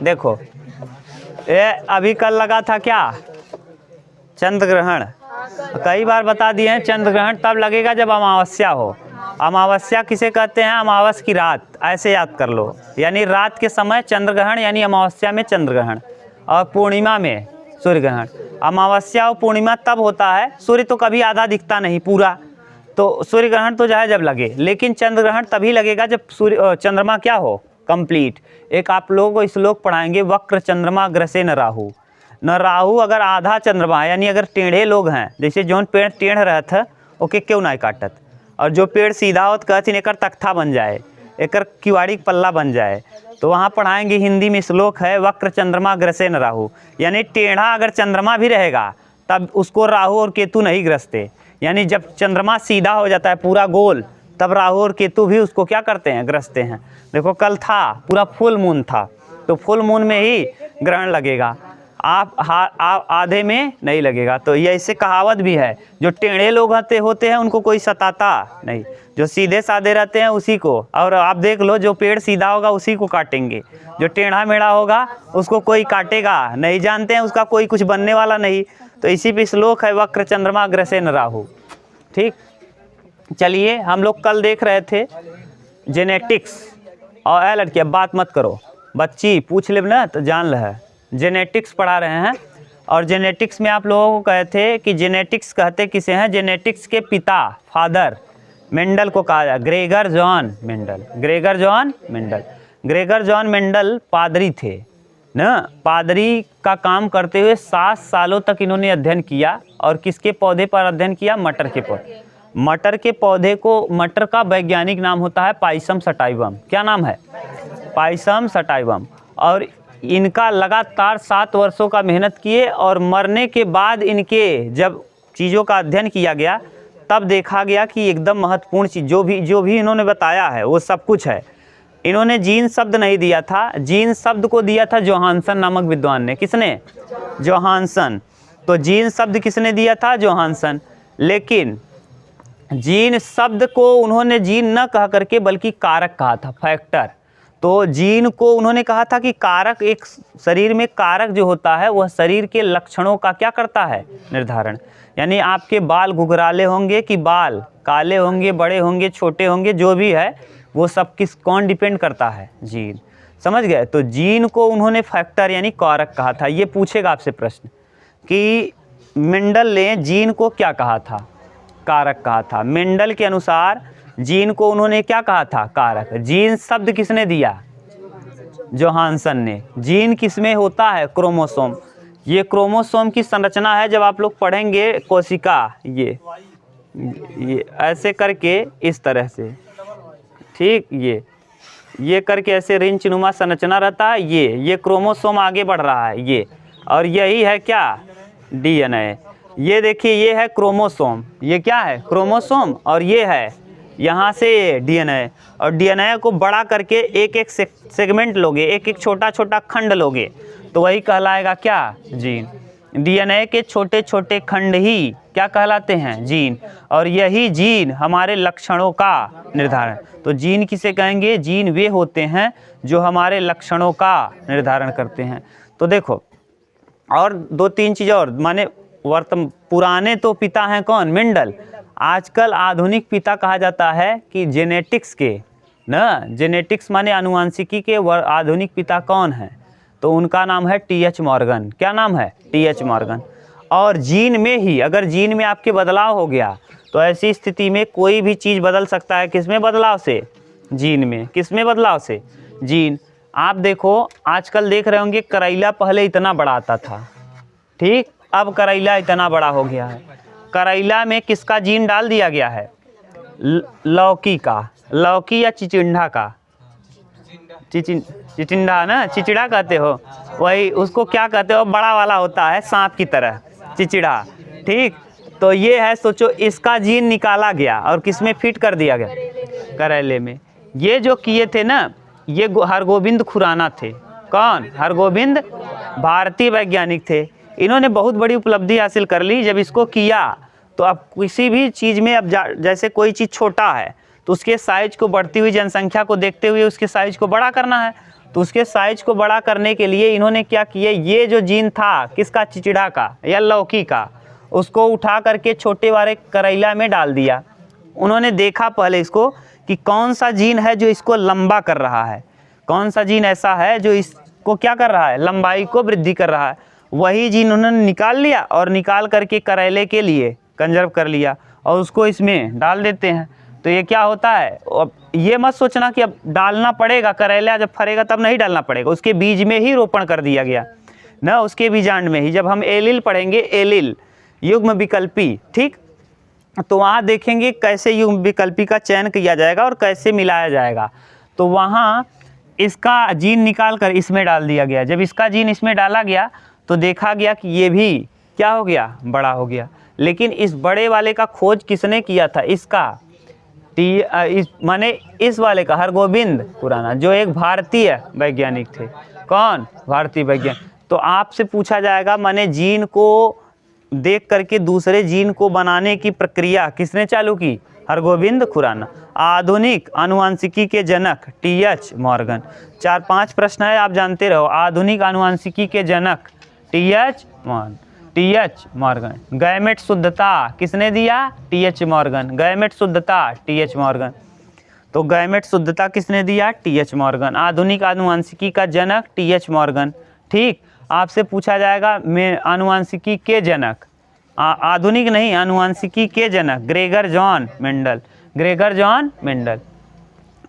देखो ये अभी कल लगा था क्या, चंद्र ग्रहण। कई बार बता दिए हैं, चंद्र ग्रहण तब लगेगा जब अमावस्या हो। अमावस्या किसे कहते हैं? अमावस की रात, ऐसे याद कर लो। यानी रात के समय चंद्र ग्रहण, यानी अमावस्या में चंद्र ग्रहण, और पूर्णिमा में सूर्य ग्रहण। अमावस्या और पूर्णिमा तब होता है, सूर्य तो कभी आधा दिखता नहीं पूरा, तो सूर्य ग्रहण तो चाहे जब लगे, लेकिन चंद्र ग्रहण तभी लगेगा जब सूर्य चंद्रमा क्या हो, कंप्लीट। एक आप लोगों को श्लोक पढ़ाएंगे, वक्र चंद्रमा ग्रसे न राहु। न राहु अगर आधा चंद्रमा है, यानी अगर टेढ़े लोग हैं, जैसे जौन पेड़ टेढ़ रहत है ओके क्यों ना काटत, और जो पेड़ सीधा होत कहथिन एकर तख्ता बन जाए, एकर किवाड़ी पल्ला बन जाए, तो वहाँ पढ़ाएंगे हिंदी में श्लोक है, वक्र चंद्रमा ग्रसे न राहु। यानी टेढ़ा अगर चंद्रमा भी रहेगा तब उसको राहु और केतु नहीं ग्रसते। यानी जब चंद्रमा सीधा हो जाता है पूरा गोल, तब राहु और केतु भी उसको क्या करते हैं, ग्रसते हैं। देखो कल था पूरा फुल मून था, तो फुल मून में ही ग्रहण लगेगा, आप आधे में नहीं लगेगा। तो ये ऐसे कहावत भी है, जो टेढ़े लोग होते हैं उनको कोई सताता नहीं, जो सीधे साधे रहते हैं उसी को। और आप देख लो, जो पेड़ सीधा होगा उसी को काटेंगे, जो टेढ़ा मेढ़ा होगा उसको कोई काटेगा नहीं, जानते हैं उसका कोई कुछ बनने वाला नहीं। तो इसी पे श्लोक है, वक्र चंद्रमा ग्रसे न राहु। ठीक, चलिए हम लोग कल देख रहे थे जेनेटिक्स, और लड़की अब बात मत करो, बच्ची पूछ ले ना तो जान ल है। जेनेटिक्स पढ़ा रहे हैं, और जेनेटिक्स में आप लोगों को कहे थे कि जेनेटिक्स कहते किसे हैं? जेनेटिक्स के पिता फादर मेंडल को कहा जाए, Gregor John Mendel. Gregor John Mendel, Gregor John Mendel पादरी थे ना, पादरी का काम करते हुए 7 सालों तक इन्होंने अध्ययन किया। और किसके पौधे पर अध्ययन किया? मटर के पौधे। मटर के पौधे को, मटर का वैज्ञानिक नाम होता है पाइसम सटाइवम। क्या नाम है? Pisum sativum. और इनका लगातार 7 वर्षों का मेहनत किए, और मरने के बाद इनके जब चीज़ों का अध्ययन किया गया तब देखा गया कि एकदम महत्वपूर्ण चीज़ जो भी इन्होंने बताया है वो सब कुछ है। इन्होंने जीन शब्द नहीं दिया था, जीन शब्द को दिया था जोहानसन नामक विद्वान ने। किसने? जोहानसन। तो जीन शब्द किसने दिया था? जोहानसन। लेकिन जीन शब्द को उन्होंने जीन न कह करके बल्कि कारक कहा था, फैक्टर। तो जीन को उन्होंने कहा था कि कारक, एक शरीर में कारक जो होता है वह शरीर के लक्षणों का क्या करता है? निर्धारण। यानी आपके बाल घुघराले होंगे कि बाल काले होंगे, बड़े होंगे, छोटे होंगे, जो भी है वो सब कौन डिपेंड करता है? जीन। समझ गए? तो जीन को उन्होंने फैक्टर यानी कारक कहा था। ये पूछेगा आपसे प्रश्न कि मेंडल ने जीन को क्या कहा था? कारक कहा था। मेंडल के अनुसार जीन को उन्होंने क्या कहा था? कारक। जीन शब्द किसने दिया? जोहानसन ने। जीन किसमें होता है? क्रोमोसोम। ये क्रोमोसोम की संरचना है, जब आप लोग पढ़ेंगे कोशिका, ये ऐसे करके इस तरह से, ठीक, ये करके ऐसे रिंचनुमा संरचना रहता है। ये क्रोमोसोम आगे बढ़ रहा है, ये, और यही है क्या? डीएनए। ये देखिए, ये है क्रोमोसोम, ये क्या है? क्रोमोसोम। और ये है यहाँ से डीएनए, और डीएनए को बड़ा करके एक एक सेगमेंट लोगे, एक एक छोटा छोटा खंड लोगे, तो वही कहलाएगा क्या? जीन। डीएनए के छोटे छोटे खंड ही क्या कहलाते हैं? जीन। और यही जीन हमारे लक्षणों का निर्धारण। तो जीन किसे कहेंगे? जीन वे होते हैं जो हमारे लक्षणों का निर्धारण करते हैं। तो देखो, और 2-3 चीज़ और, माने पुराने तो पिता हैं कौन? मेंडल। आजकल आधुनिक पिता कहा जाता है कि जेनेटिक्स के ना, जेनेटिक्स माने आनुवांशिकी के आधुनिक पिता कौन हैं? तो उनका नाम है टी.एच. मॉर्गन। क्या नाम है? टी.एच. मॉर्गन। और जीन में ही, अगर जीन में आपके बदलाव हो गया तो ऐसी स्थिति में कोई भी चीज़ बदल सकता है। किसमें बदलाव से? जीन में। किसमें बदलाव से? जीन। आप देखो, आजकल देख रहे होंगे करेला पहले इतना बड़ा आता था, ठीक, अब करेला इतना बड़ा हो गया है। करेला में किसका जीन डाल दिया गया है? लौकी का। लौकी या चिचिंडा का? चिचिंडा ना, चिचिड़ा कहते हो, वही उसको क्या कहते हो? बड़ा वाला होता है सांप की तरह, चिचिड़ा, ठीक। तो ये है, सोचो, इसका जीन निकाला गया और किसमें फिट कर दिया गया? करेले में। ये जो किए थे ना, ये हरगोविंद खुराना थे। कौन? हरगोविंद, भारतीय वैज्ञानिक थे। इन्होंने बहुत बड़ी उपलब्धि हासिल कर ली जब इसको किया। तो अब किसी भी चीज़ में, अब जैसे कोई चीज़ छोटा है तो उसके साइज को, बढ़ती हुई जनसंख्या को देखते हुए उसके साइज को बड़ा करना है। तो उसके साइज को बड़ा करने के लिए इन्होंने क्या किया, ये जो जीन था किसका, चिचिड़ा का या लौकी का, उसको उठा करके छोटे वाले करेला में डाल दिया। उन्होंने देखा पहले इसको कि कौन सा जीन है जो इसको लंबा कर रहा है, कौन सा जीन ऐसा है जो इसको क्या कर रहा है, लंबाई को वृद्धि कर रहा है। वही जीन उन्होंने निकाल लिया और निकाल करके करेले के लिए कंजर्व कर लिया और उसको इसमें डाल देते हैं। तो ये क्या होता है, अब ये मत सोचना कि अब डालना पड़ेगा, करेला जब फरेगा तब नहीं डालना पड़ेगा, उसके बीज में ही रोपण कर दिया गया ना, उसके बीजांड में ही। जब हम एलिल पढ़ेंगे, एलिल युग्म विकल्पी, ठीक, तो वहाँ देखेंगे कैसे युग्म विकल्पी का चयन किया जाएगा और कैसे मिलाया जाएगा। तो वहाँ इसका जीन निकाल कर इसमें डाल दिया गया। जब इसका जीन इसमें डाला गया तो देखा गया कि ये भी क्या हो गया, बड़ा हो गया। लेकिन इस बड़े वाले का खोज किसने किया था, इसका माने इस वाले का हरगोविंद खुराना, जो एक भारतीय वैज्ञानिक थे। कौन, भारतीय वैज्ञानिक। तो आपसे पूछा जाएगा माने जीन को देख करके दूसरे जीन को बनाने की प्रक्रिया किसने चालू की, हरगोविंद खुराना। आधुनिक आनुवंशिकी के जनक टी.एच. मॉर्गन। 4-5 प्रश्न है, आप जानते रहो। आधुनिक आनुवंशिकी के जनक टी.एच. मॉर्गन। गैमेट शुद्धता किसने दिया, टी.एच. मॉर्गन। गैमेट शुद्धता टी.एच. मॉर्गन। तो गैमेट शुद्धता किसने दिया, टी.एच. मॉर्गन। आधुनिक आनुवंशिकी का जनक टी.एच. मॉर्गन। ठीक, आपसे पूछा जाएगा में आनुवंशिकी के जनक, आधुनिक नहीं, आनुवंशिकी के जनक Gregor John Mendel. Gregor John Mendel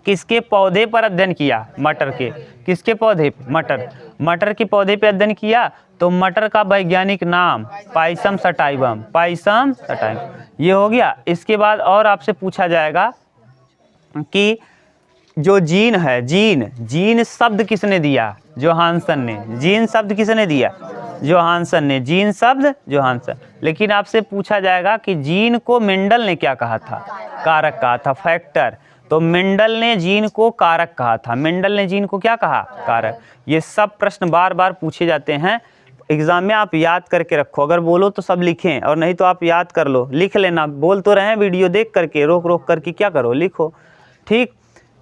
किसके पौधे पर अध्ययन किया, मटर के। किसके पौधे, मटर। मटर के पौधे पर अध्ययन किया। तो मटर का वैज्ञानिक नाम पाइसम सटाइवम, पाइसम सटाइवम। ये हो गया। इसके बाद और आपसे पूछा जाएगा कि जो जीन है, जीन शब्द किसने दिया, जोहानसन ने। जीन शब्द किसने दिया, जोहानसन ने। जीन शब्द जोहानसन। लेकिन आपसे पूछा जाएगा कि जीन को मेंडल ने क्या कहा था, कारक कहा था, फैक्टर। तो मेंडल ने जीन को कारक कहा था। मेंडल ने जीन को क्या कहा, कारक। ये सब प्रश्न बार बार पूछे जाते हैं एग्जाम में, आप याद करके रखो। अगर बोलो तो सब लिखें और नहीं तो आप याद कर लो, लिख लेना। बोल तो रहे, वीडियो देख करके रोक करके क्या करो, लिखो। ठीक,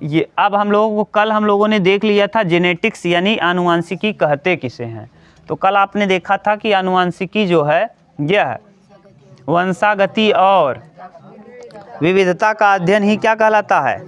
ये अब हम लोगों को कल हम लोगों ने देख लिया था जेनेटिक्स यानी आनुवंशिकी कहते किसे हैं। तो कल आपने देखा था कि आनुवंशिकी जो है यह वंशागति और विविधता का अध्ययन ही क्या कहलाता है,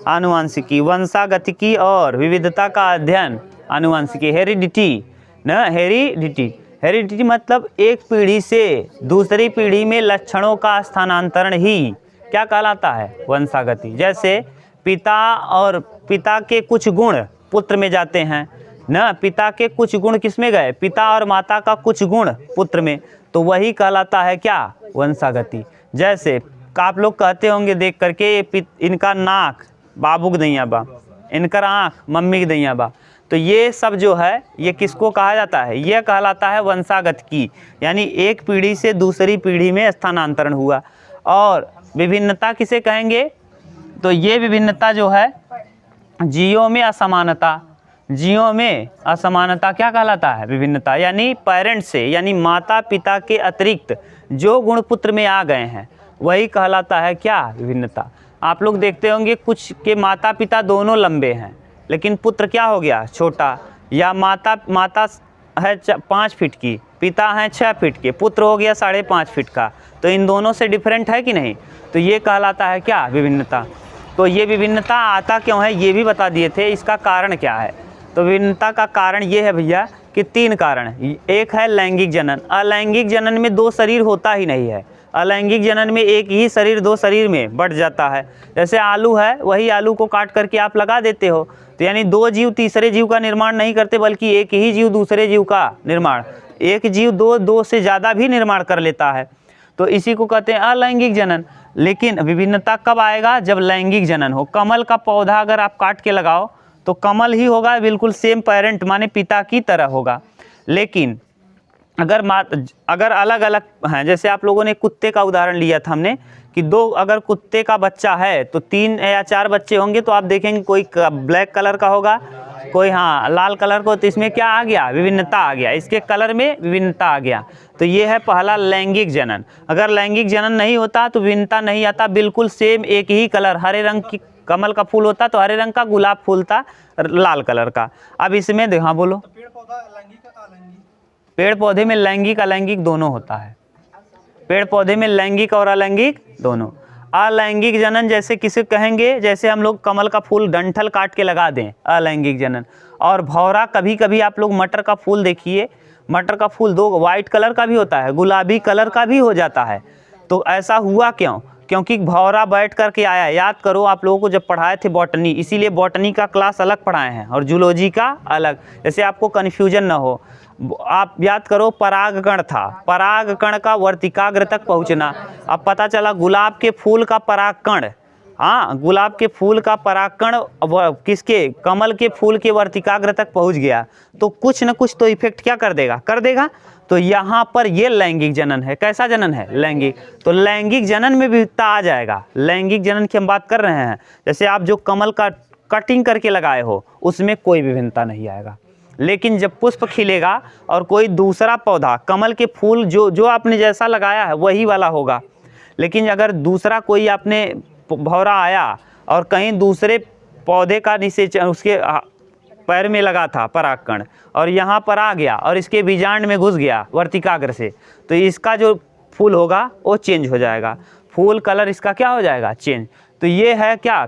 आनुवंशिकी। वंशागतिकी और विविधता का अध्ययन आनुवंशिकी। हेरिडिटी ना, हेरिडिटी मतलब एक पीढ़ी से दूसरी पीढ़ी में लक्षणों का स्थानांतरण ही क्या कहलाता है, वंशागति। जैसे पिता के कुछ गुण पुत्र में जाते हैं ना, पिता के कुछ गुण किस में गए, पिता और माता का कुछ गुण पुत्र में, तो वही कहलाता है क्या, वंशागति। जैसे आप लोग कहते होंगे देख करके, इनका नाक बाबू के दैया बा, इनका आँख मम्मी के दैया बा। तो ये सब जो है ये किसको कहा जाता है, ये कहलाता है वंशागत की, यानी एक पीढ़ी से दूसरी पीढ़ी में स्थानांतरण हुआ। और विभिन्नता किसे कहेंगे, तो ये विभिन्नता जो है जीवों में असमानता, जीवों में असमानता क्या कहलाता है, विभिन्नता। यानी पेरेंट से, यानी माता पिता के अतिरिक्त जो गुण पुत्र में आ गए हैं वही कहलाता है क्या, विभिन्नता। आप लोग देखते होंगे कुछ के माता पिता दोनों लंबे हैं लेकिन पुत्र क्या हो गया, छोटा। या माता है 5 फीट की, पिता हैं 6 फीट के, पुत्र हो गया 5.5 फीट का। तो इन दोनों से डिफरेंट है कि नहीं, तो ये कहलाता है क्या, विभिन्नता। तो ये विभिन्नता आता क्यों है ये भी बता दिए थे, इसका कारण क्या है। तो विभिन्नता का कारण ये है भैया कि 3 कारण। एक है लैंगिक जनन। अलैंगिक जनन में 2 शरीर होता ही नहीं है। अलैंगिक जनन में एक ही शरीर 2 शरीर में बढ़ जाता है। जैसे आलू है, वही आलू को काट करके आप लगा देते हो, तो यानी 2 जीव तीसरे जीव का निर्माण नहीं करते, बल्कि एक ही जीव दूसरे जीव का निर्माण, एक जीव 2 से ज़्यादा भी निर्माण कर लेता है। तो इसी को कहते हैं अलैंगिक जनन। लेकिन विभिन्नता कब आएगा, जब लैंगिक जनन हो। कमल का पौधा अगर आप काट के लगाओ तो कमल ही होगा, बिल्कुल सेम पेरेंट माने पिता की तरह होगा। लेकिन अगर अलग अलग हैं, जैसे आप लोगों ने कुत्ते का उदाहरण लिया था हमने कि 2 अगर कुत्ते का बच्चा है तो 3 या 4 बच्चे होंगे, तो आप देखेंगे कोई ब्लैक कलर का होगा, कोई लाल कलर को। तो इसमें क्या आ गया, विभिन्नता आ गया, इसके कलर में विभिन्नता आ गया। तो ये है पहला लैंगिक जनन। अगर लैंगिक जनन नहीं होता तो विभिन्नता नहीं आता, बिल्कुल सेम एक ही कलर, हरे रंग कमल का फूल होता तो हरे रंग का, गुलाब फूल था लाल कलर का। अब इसमें देखो, हाँ बोलो। पेड़ पौधे में लैंगिक अलैंगिक दोनों होता है। पेड़ पौधे में लैंगिक और अलैंगिक दोनों। अलैंगिक जनन जैसे किसे कहेंगे, जैसे हम लोग कमल का फूल डंठल काट के लगा दें, अलैंगिक जनन। और भौरा, कभी कभी आप लोग मटर का फूल देखिए, मटर का फूल दो वाइट कलर का भी होता है, गुलाबी कलर का भी हो जाता है। तो ऐसा हुआ क्यों? क्योंकि भौरा बैठ करके आया। याद करो आप लोगों को जब पढ़ाए थे बॉटनी, इसीलिए बॉटनी का क्लास अलग पढ़ाए हैं और जूलॉजी का अलग, जैसे आपको कन्फ्यूजन ना हो। आप याद करो, परागकण था, परागकण का वर्तिकाग्र तक पहुंचना। अब पता चला गुलाब के फूल का परागकण, हाँ गुलाब के फूल का परागकण किसके, कमल के फूल के वर्तिकाग्र तक पहुंच गया, तो कुछ न कुछ तो इफेक्ट क्या कर देगा, कर देगा। तो यहाँ पर ये लैंगिक जनन है। कैसा जनन है? लैंगिक। तो लैंगिक जनन में विविधता आ जाएगा। लैंगिक जनन की हम बात कर रहे हैं, जैसे आप जो कमल का कटिंग करके लगाए हो उसमें कोई विभिन्नता नहीं आएगा। लेकिन जब पुष्प खिलेगा और कोई दूसरा पौधा, कमल के फूल जो आपने जैसा लगाया है वही वाला होगा। लेकिन अगर दूसरा कोई आपने भौरा आया और कहीं दूसरे पौधे का निषेचन उसके पैर में लगा था परागकण, और यहाँ पर आ गया और इसके बीजांड में घुस गया वर्तिकाग्र से, तो इसका जो फूल होगा वो चेंज हो जाएगा, फूल कलर इसका क्या हो जाएगा, चेंज। तो ये है क्या,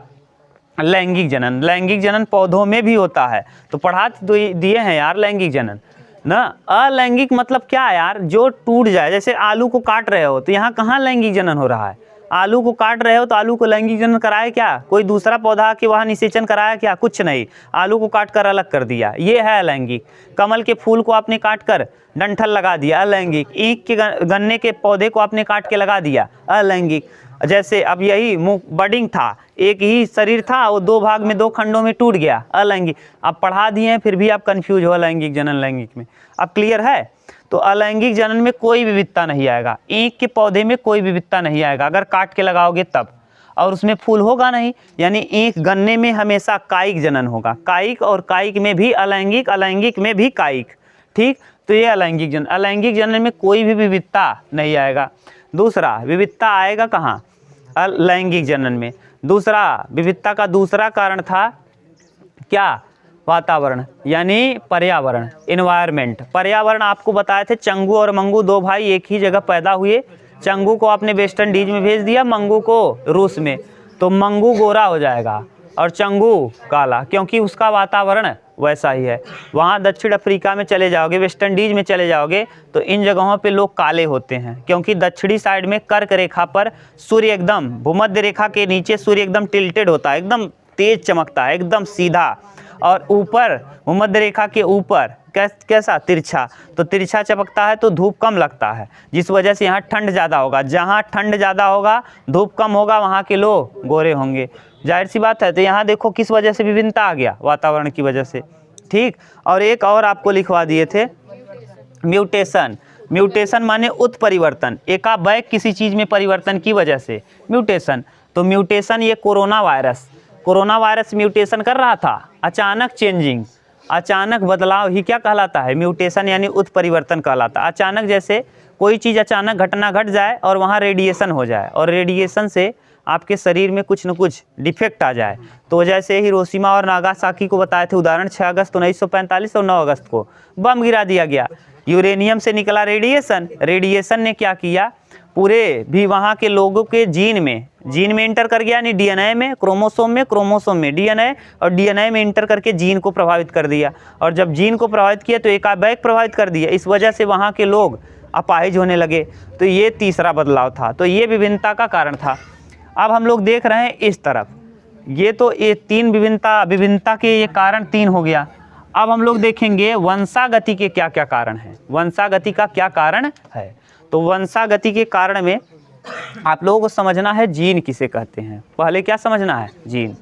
लैंगिक जनन। लैंगिक जनन पौधों में भी होता है, तो पढ़ा तो दिए हैं यार लैंगिक जनन ना। अलैंगिक मतलब क्या है यार, जो टूट जाए। जैसे आलू को काट रहे हो तो यहाँ कहाँ लैंगिक जनन हो रहा है? आलू को काट रहे हो तो आलू को लैंगिक जनन कराया क्या? कोई दूसरा पौधा के वहाँ निषेचन कराया क्या? कुछ नहीं, आलू को काट कर अलग कर दिया, ये है अलैंगिक। कमल के फूल को आपने काट कर डंठल लगा दिया, अलैंगिक। ईंख के गन्ने के पौधे को आपने काट के लगा दिया, अलैंगिक। जैसे अब यही बडिंग था, एक ही शरीर था, वो दो भाग में, दो खंडों में टूट गया, अलैंगिक। अब पढ़ा दिए हैं फिर भी आप कंफ्यूज हो अलैंगिक जनन लैंगिक में। अब क्लियर है? तो अलैंगिक जनन में कोई विविधता नहीं आएगा, ईंख के पौधे में कोई विविधता नहीं आएगा अगर काट के लगाओगे तब, और उसमें फूल होगा नहीं। यानी ईंख गन्ने में हमेशा कायिक जनन होगा, कायिक, और कायिक में भी अलैंगिक, अलैंगिक में भी कायिक। ठीक, तो ये अलैंगिक जनन। अलैंगिक जनन में कोई भी विविधता नहीं आएगा। दूसरा विविधता आएगा कहाँ? अलैंगिक जनन में। दूसरा विविधता का दूसरा कारण था क्या? वातावरण, यानी पर्यावरण, इन्वायरमेंट। पर्यावरण आपको बताए थे, चंगू और मंगू दो भाई एक ही जगह पैदा हुए। चंगू को आपने वेस्ट इंडीज में भेज दिया, मंगू को रूस में, तो मंगू गोरा हो जाएगा और चंगू काला, क्योंकि उसका वातावरण वैसा ही है। वहाँ दक्षिण अफ्रीका में चले जाओगे, वेस्ट इंडीज में चले जाओगे, तो इन जगहों पे लोग काले होते हैं, क्योंकि दक्षिणी साइड में कर्क रेखा पर सूर्य एकदम, भूमध्य रेखा के नीचे सूर्य एकदम टिल्टेड होता है, एकदम तेज चमकता है, एकदम सीधा, और ऊपर भूमध्य रेखा के ऊपर कैसा, तिरछा। तो तिरछा चमकता है तो धूप कम लगता है, जिस वजह से यहाँ ठंड ज़्यादा होगा। जहाँ ठंड ज़्यादा होगा, धूप कम होगा, वहाँ के लोग गोरे होंगे, जाहिर सी बात है। तो यहाँ देखो किस वजह से विभिन्नता आ गया, वातावरण की वजह से। ठीक, और एक और आपको लिखवा दिए थे, म्यूटेशन। म्यूटेशन माने उत्परिवर्तन, एकाएक किसी चीज़ में परिवर्तन की वजह से म्यूटेशन। तो म्यूटेशन, ये कोरोना वायरस म्यूटेशन कर रहा था, अचानक चेंजिंग, अचानक बदलाव ही क्या कहलाता है? म्यूटेशन, यानी उत्परिवर्तन कहलाता है। अचानक, जैसे कोई चीज़ अचानक घटना घट जाए और वहाँ रेडिएशन हो जाए, और रेडिएशन से आपके शरीर में कुछ न कुछ डिफेक्ट आ जाए। तो जैसे हिरोशिमा और नागासाकी को बताए थे उदाहरण, 6 अगस्त 1945 और 9 अगस्त को बम गिरा दिया गया, यूरेनियम से निकला रेडिएशन। रेडिएशन ने क्या किया, पूरे भी वहाँ के लोगों के जीन में इंटर कर गया, यानी डीएनए में, क्रोमोसोम में डीएनए, और डीएनए में इंटर करके जीन को प्रभावित कर दिया। और जब जीन को प्रभावित किया तो एकाएक प्रभावित कर दिया, इस वजह से वहाँ के लोग अपाहिज होने लगे। तो ये तीसरा बदलाव था, तो ये विभिन्नता का कारण था। अब हम लोग देख रहे हैं इस तरफ, ये तो ये तीन विभिन्नता के ये कारण 3 हो गया। अब हम लोग देखेंगे वंशागति के क्या क्या कारण हैं, वंशागति का क्या कारण है। तो वंशागति के कारण में आप लोगों को समझना है जीन किसे कहते हैं। पहले क्या समझना है? जीन।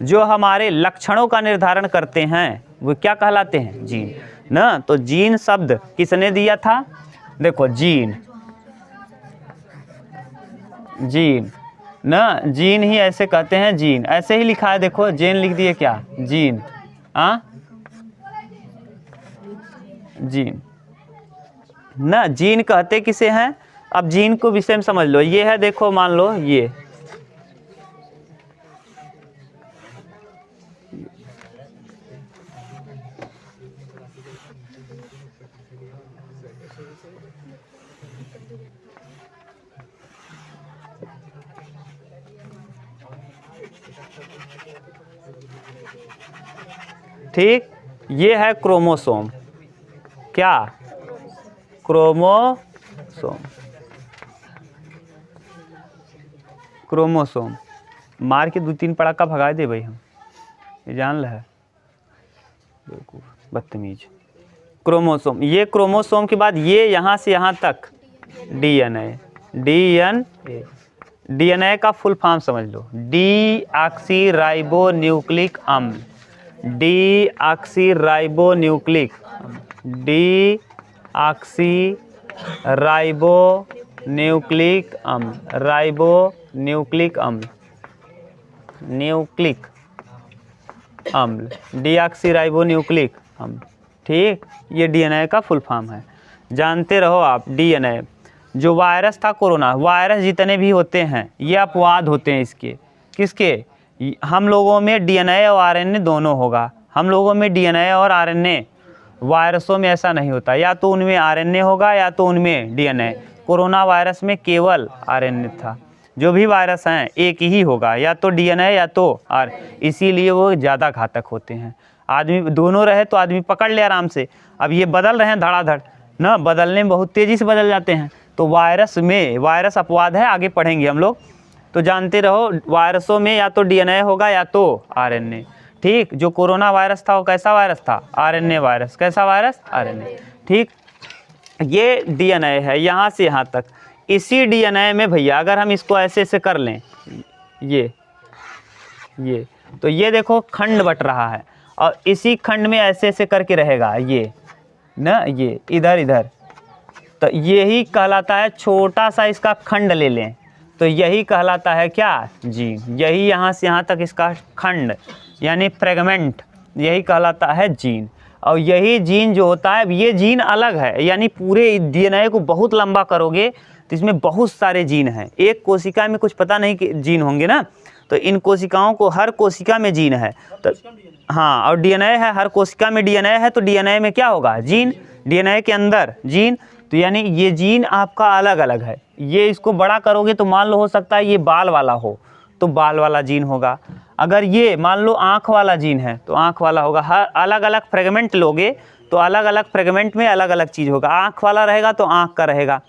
जो हमारे लक्षणों का निर्धारण करते हैं वो क्या कहलाते हैं? जीन ना। तो जीन शब्द किसने दिया था? देखो, जीन ना, जीन ही ऐसे कहते हैं, जीन ऐसे ही लिखा है, देखो जीन लिख दिए क्या, जीन, जीन ना। जीन कहते किसे हैं? अब जीन को विषय में समझ लो, ये है, देखो मान लो ठीक, ये है क्रोमोसोम। क्या? क्रोमोसोम। क्रोमोसोम मार के 2-3 पड़ाका भगा दे भाई हम, ये जान रहा है बदतमीज। क्रोमोसोम, ये क्रोमोसोम के बाद ये यहाँ से यहाँ तक डीएनए। डीएनए, डीएनए का फुल फॉर्म समझ लो, डीऑक्सीराइबोन्यूक्लिक अम्ल। डीऑक्सीराइबोन्यूक्लिक, डीऑक्सीराइबोन्यूक्लिक अम्ल, राइबोन्यूक्लिक अम्ल, न्यूक्लिक अम्ल, डीऑक्सीराइबोन्यूक्लिक अम्ल। ठीक, ये डीएनए का फुल फॉर्म है, जानते रहो आप। डीएनए जो वायरस था कोरोना, वायरस जितने भी होते हैं ये अपवाद होते हैं इसके। किसके? हम लोगों में डीएनए और आरएनए दोनों होगा, हम लोगों में डीएनए और आरएनए। वायरसों में ऐसा नहीं होता, या तो उनमें आरएनए होगा या तो उनमें डीएनए। कोरोना वायरस में केवल आरएनए था। जो भी वायरस हैं एक ही होगा, या तो डीएनए या तो आर, इसीलिए वो ज़्यादा घातक होते हैं। आदमी दोनों रहे तो आदमी पकड़ ले आराम से। अब ये बदल रहे हैं धड़ाधड़ ना, बदलने में बहुत तेज़ी से बदल जाते हैं। तो वायरस में, वायरस अपवाद है, आगे पढ़ेंगे हम लोग, तो जानते रहो वायरसों में या तो डीएनए होगा या तो आरएनए। ठीक, जो कोरोना वायरस था वो कैसा वायरस था? RNA virus. कैसा वायरस? आरएनए। ठीक, ये डीएनए है यहाँ से यहाँ तक। इसी डीएनए में भैया अगर हम इसको ऐसे ऐसे कर लें, ये तो ये देखो खंड बट रहा है, और इसी खंड में ऐसे ऐसे करके रहेगा ये ना, ये इधर इधर, तो यही कहलाता है, छोटा सा इसका खंड ले लें तो यही कहलाता है क्या? जीन। यही यहाँ से यहाँ तक इसका खंड यानी फ्रेगमेंट, यही कहलाता है जीन। और यही जीन जो होता है, ये जीन अलग है, यानी पूरे डीएनए को बहुत लंबा करोगे तो इसमें बहुत सारे जीन हैं। एक कोशिका में कुछ पता नहीं कि जीन होंगे ना, तो इन कोशिकाओं को, हर कोशिका में जीन है तो हाँ, और डीएनए है, हर कोशिका में डीएनए है, तो डीएनए में क्या होगा? जीन। डीएनए के अंदर जीन, तो यानी ये जीन आपका अलग अलग है। ये इसको बड़ा करोगे तो मान लो हो सकता है ये बाल वाला हो तो बाल वाला जीन होगा, अगर ये मान लो आँख वाला जीन है तो आँख वाला होगा। हर अलग अलग फ्रेगमेंट लोगे तो अलग अलग फ्रेगमेंट में अलग अलग चीज़ होगा। आँख वाला रहेगा तो आँख का रहेगा।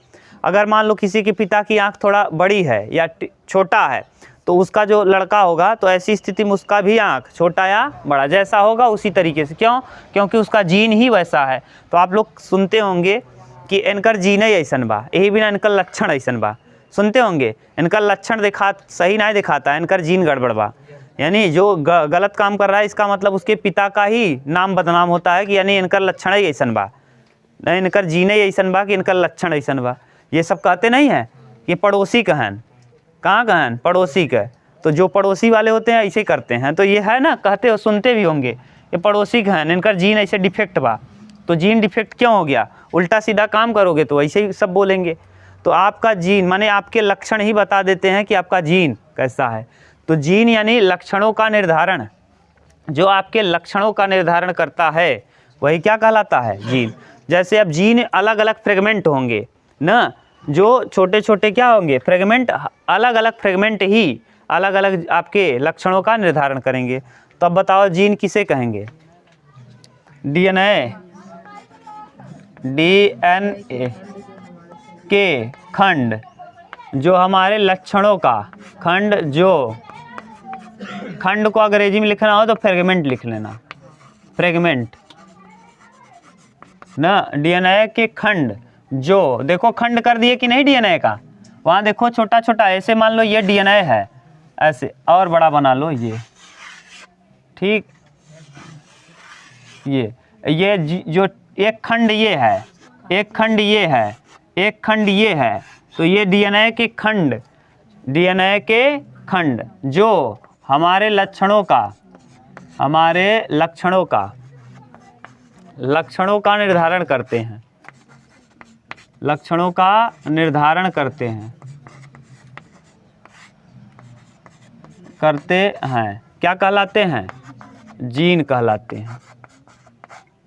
अगर मान लो किसी के पिता की आँख थोड़ा बड़ी है या छोटा है तो उसका जो लड़का होगा तो ऐसी स्थिति में उसका भी आँख छोटा या बड़ा जैसा होगा उसी तरीके से। क्यों? क्योंकि उसका जीन ही वैसा है। तो आप लोग सुनते होंगे कि इनकर जीन ही ऐसन बा, यही बिना इनकर लक्षण ऐसन बा। सुनते होंगे इनका लक्षण सही नहीं दिखाता है, इनकर जीन गड़बड़ बा। यानी जो गलत काम कर रहा है इसका मतलब उसके पिता का ही नाम बदनाम होता है कि यानी इनकर लक्षण ही ऐसन बा, नहीं इनकर जीन ही ऐसन बा कि इनकर लक्षण ऐसन बा। ये सब कहते नहीं हैं कि पड़ोसी कहन, कहाँ कहन? पड़ोसी कह। तो जो पड़ोसी वाले होते हैं ऐसे करते हैं, तो ये है ना, कहते हो, सुनते भी होंगे ये पड़ोसी कहन, इनकर जीन ऐसे डिफेक्ट बा। तो जीन डिफेक्ट क्यों हो गया? उल्टा सीधा काम करोगे तो ऐसे ही सब बोलेंगे। तो आपका जीन माने आपके लक्षण ही बता देते हैं कि आपका जीन कैसा है। तो जीन यानी लक्षणों का निर्धारण, जो आपके लक्षणों का निर्धारण करता है वही क्या कहलाता है? जीन। जैसे अब जीन अलग अलग फ्रेगमेंट होंगे ना, जो छोटे छोटे क्या होंगे? फ्रेगमेंट, अलग अलग फ्रेगमेंट ही अलग अलग आपके लक्षणों का निर्धारण करेंगे। तो अब बताओ जीन किसे कहेंगे? डीएनए, डीएनए के खंड, जो हमारे लक्षणों का खंड, जो खंड को अंग्रेजी में लिखना हो तो फ्रेगमेंट लिख लेना, फ्रेगमेंट ना। डीएनए के खंड, जो देखो खंड कर दिए कि नहीं डीएनए का, वहाँ देखो छोटा छोटा, ऐसे मान लो ये डीएनए है, ऐसे और बड़ा बना लो ये, ठीक। ये जो एक खंड ये है, एक खंड ये है, एक खंड ये है, तो ये डीएनए के खंड, डीएनए के खंड जो हमारे लक्षणों का, हमारे लक्षणों का निर्धारण करते हैं, लक्षणों का निर्धारण करते हैं, क्या कहलाते हैं? जीन कहलाते हैं।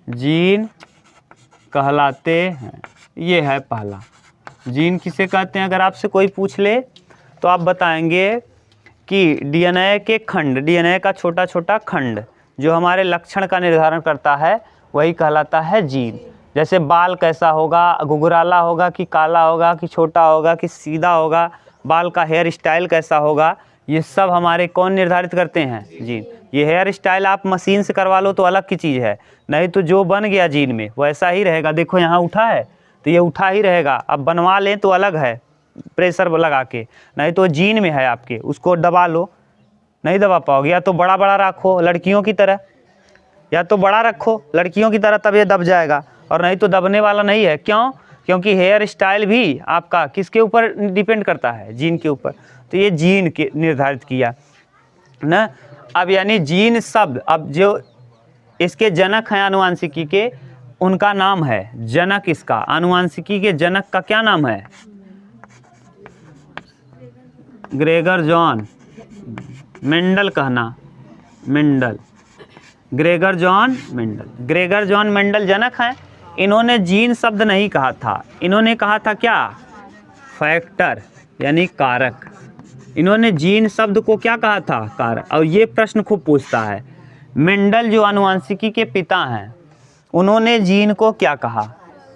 जीन कहलाते हैं। ये है पहला। जीन किसे कहते हैं? अगर आपसे कोई पूछ ले तो आप बताएंगे कि डीएनए के खंड, डीएनए का छोटा छोटा खंड जो हमारे लक्षण का निर्धारण करता है वही कहलाता है जीन। जैसे बाल कैसा होगा, घुघराला होगा कि काला होगा कि छोटा होगा कि सीधा होगा, बाल का हेयर स्टाइल कैसा होगा, ये सब हमारे कौन निर्धारित करते हैं? जीन। ये हेयर स्टाइल आप मशीन से करवा लो तो अलग की चीज़ है, नहीं तो जो बन गया जीन में वैसा ही रहेगा। देखो यहाँ उठा है तो ये उठा ही रहेगा, अब बनवा लें तो अलग है प्रेशर लगा के, नहीं तो जीन में है आपके, उसको दबा लो, नहीं दबा पाओगे। या तो बड़ा बड़ा रखो लड़कियों की तरह, या तो बड़ा रखो लड़कियों की तरह, तब ये दब जाएगा, और नहीं तो दबने वाला नहीं है। क्यों? क्योंकि हेयर स्टाइल भी आपका किसके ऊपर डिपेंड करता है? जीन के ऊपर। तो ये जीन के निर्धारित किया ना। अब यानी जीन शब्द, अब जो इसके जनक हैं आनुवांशिकी के, उनका नाम है जनक। इसका आनुवांशिकी के जनक का क्या नाम है? ग्रेगर जॉन मेंडल कहना, Mendel, Gregor John Mendel. Gregor John Mendel जनक हैं। इन्होंने जीन शब्द नहीं कहा था, इन्होंने कहा था क्या? फैक्टर, यानी कारक। इन्होंने जीन शब्द को क्या कहा था? कारक। और ये प्रश्न खूब पूछता है। मेंडल जो आनुवांशिकी के पिता हैं, उन्होंने जीन को क्या कहा?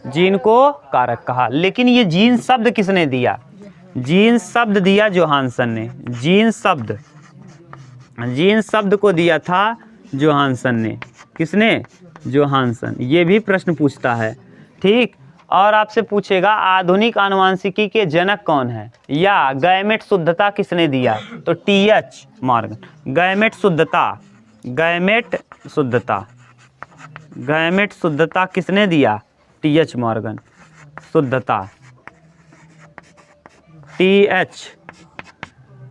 जीन को कारक कहा। लेकिन ये जीन शब्द किसने दिया? जीन शब्द दिया जोहानसन ने। जीन शब्द को दिया था जोहानसन ने। किसने? जोहानसन। ये भी प्रश्न पूछता है, ठीक। और आपसे पूछेगा आधुनिक आनुवांशिकी के जनक कौन है, या गैमेट शुद्धता किसने दिया? तो टीएच मॉर्गन। गैमेट शुद्धता किसने दिया? TH Morgan. शुद्धता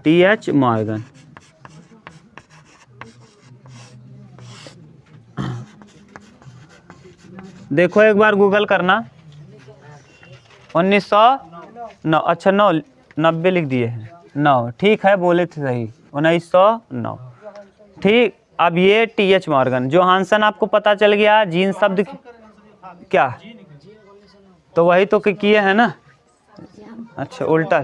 टीएच मॉर्गन। देखो एक बार गूगल करना। 1909, अच्छा 90 लिख दिए हैं, 9 ठीक है, बोले थे सही, 1909 ठीक। अब ये टीएच मॉर्गन। जोहानसन आपको पता चल गया जीन शब्द क्या, तो वही तो किए हैं ना। अच्छा उल्टा,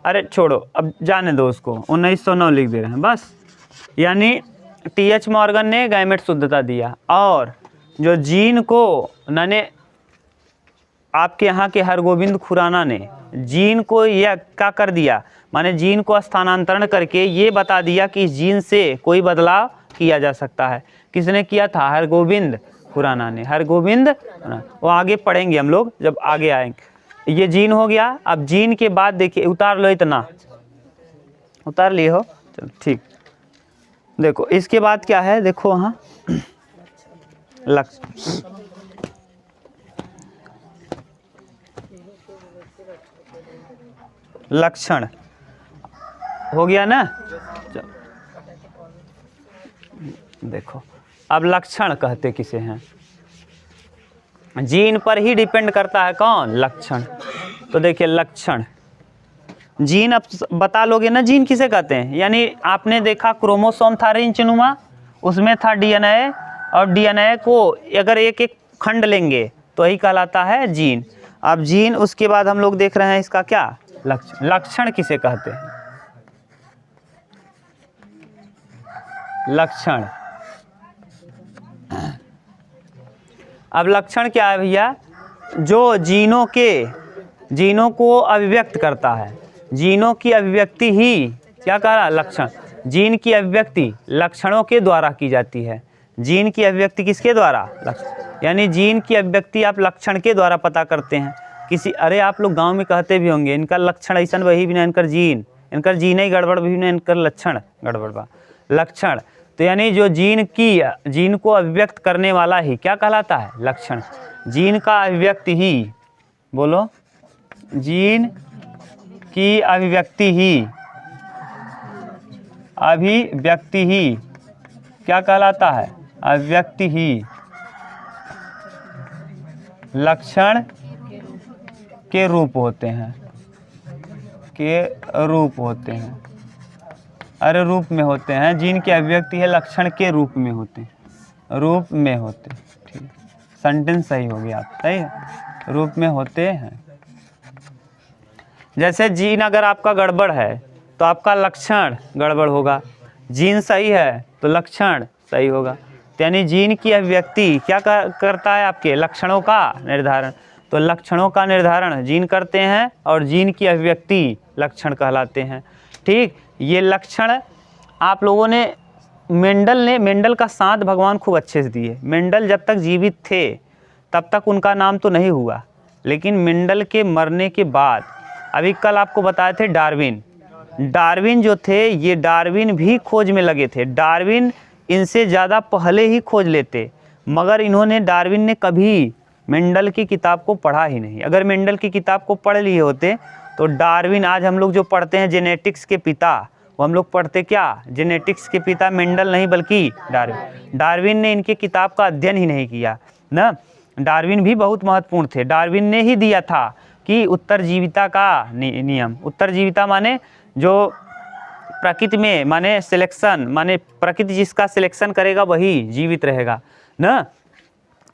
अरे छोड़ो अब जाने दो उसको, 1909 लिख दे रहे हैं बस। यानी टीएच मॉर्गन ने गैमेट शुद्धता दिया। और जो जीन को मैंने आपके यहाँ के हरगोविंद खुराना ने जीन को यह क्या कर दिया, माने जीन को स्थानांतरण करके ये बता दिया कि जीन से कोई बदलाव किया जा सकता है। किसने किया था? हरगोविंद खुराना ने। हरगोविंद, वो आगे पढ़ेंगे हम लोग जब आगे आएंगे। ये जीन हो गया। अब जीन के बाद देखिए, उतार लो, इतना उतार लिए हो, चलो ठीक। देखो इसके बाद क्या है, देखो वहाँ लक्षण हो गया ना। देखो अब लक्षण कहते किसे हैं? जीन पर ही डिपेंड करता है कौन? लक्षण। तो देखिए लक्षण, जीन अब बता लोगे ना जीन किसे कहते हैं। यानी आपने देखा क्रोमोसोम था रिंचनुमा, उसमें था डीएनए, और डीएनए को अगर एक एक खंड लेंगे तो यही कहलाता है जीन। अब जीन, उसके बाद हम लोग देख रहे हैं इसका क्या? लक्षण। लक्षण किसे कहते हैं? लक्षण। अब लक्षण क्या है भैया? जो जीनों को अभिव्यक्त करता है। जीनों की अभिव्यक्ति ही क्या कह रहा? लक्षण। जीन की अभिव्यक्ति लक्षणों के द्वारा की जाती है। जीन की अभिव्यक्ति किसके द्वारा? लक्षण। यानी जीन की अभिव्यक्ति आप लक्षण के द्वारा पता करते हैं। किसी, अरे आप लोग गांव में कहते भी होंगे इनका लक्षण ऐसा वही भी ना, इनकर जीन ही गड़बड़ भी ना, इनकर लक्षण गड़बड़ बा। लक्षण तो यानी जो जीन को अभिव्यक्त करने वाला ही क्या कहलाता है? लक्षण। जीन का अभिव्यक्ति ही, बोलो, जीन की अभिव्यक्ति ही क्या कहलाता है? अभिव्यक्ति ही लक्षण के रूप होते हैं। अरे रूप में होते हैं। जीन की अभिव्यक्ति है लक्षण के रूप में होते हैं, ठीक। सेंटेंस सही हो गया, सही है, रूप में होते हैं। जैसे जीन अगर आपका गड़बड़ है तो आपका लक्षण गड़बड़ होगा, जीन सही है तो लक्षण सही होगा। तो यानी जीन की अभिव्यक्ति क्या करता है, आपके लक्षणों का निर्धारण। तो लक्षणों का निर्धारण जीन करते हैं और जीन की अभिव्यक्ति लक्षण कहलाते हैं। ठीक, ये लक्षण आप लोगों ने मेंडल का साथ भगवान खूब अच्छे से दिए। मेंडल जब तक जीवित थे तब तक उनका नाम तो नहीं हुआ, लेकिन मेंडल के मरने के बाद, अभी कल आपको बताए थे डार्विन जो थे, ये डार्विन भी खोज में लगे थे। डार्विन इनसे ज़्यादा पहले ही खोज लेते, मगर डार्विन ने कभी मेंडल की किताब को पढ़ा ही नहीं। अगर मेंडल की किताब को पढ़ लिए होते तो डार्विन, आज हम लोग जो पढ़ते हैं जेनेटिक्स के पिता, वो हम लोग पढ़ते क्या, जेनेटिक्स के पिता मेंडल नहीं बल्कि डार्विन। डार्विन ने इनके किताब का अध्ययन ही नहीं किया ना। डार्विन भी बहुत महत्वपूर्ण थे। डार्विन ने ही दिया था कि उत्तरजीविता का नियम, उत्तरजीविता माने जो प्रकृति में, माने सिलेक्शन, माने प्रकृति जिसका सिलेक्शन करेगा वही जीवित रहेगा ना।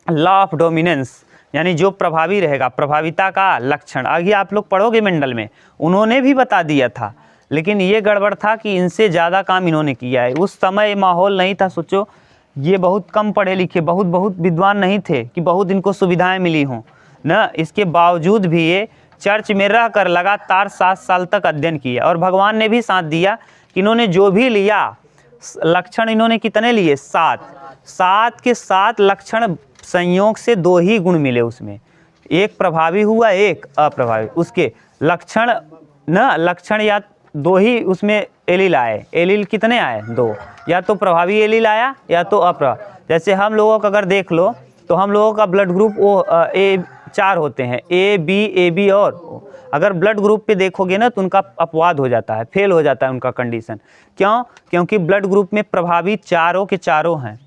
लॉ ऑफ डोमिनेंस, यानी जो प्रभावी रहेगा, प्रभाविता का लक्षण, आगे आप लोग पढ़ोगे मेंडल में, उन्होंने भी बता दिया था। लेकिन ये गड़बड़ था कि इनसे ज़्यादा काम इन्होंने किया है। उस समय माहौल नहीं था, सोचो ये बहुत कम पढ़े लिखे, बहुत विद्वान नहीं थे कि बहुत इनको सुविधाएं मिली हों ना। इसके बावजूद भी ये चर्च में रहकर लगातार 7 साल तक अध्ययन किया, और भगवान ने भी साथ दिया कि इन्होंने जो भी लिया लक्षण, इन्होंने कितने लिए, 7 के 7 लक्षण संयोग से 2 ही गुण मिले उसमें, एक प्रभावी हुआ एक अप्रभावी। उसके लक्षण ना, लक्षण या 2 ही उसमें एलील आए। एलील कितने आए, 2, या तो प्रभावी एलील आया या तो अप्रभावी। जैसे हम लोगों का अगर देख लो तो हम लोगों का ब्लड ग्रुप ए 4 होते हैं, ए बी और O। अगर ब्लड ग्रुप पे देखोगे ना तो उनका अपवाद हो जाता है, फेल हो जाता है उनका कंडीशन। क्यों? क्योंकि ब्लड ग्रुप में प्रभावी चारों के चारों हैं।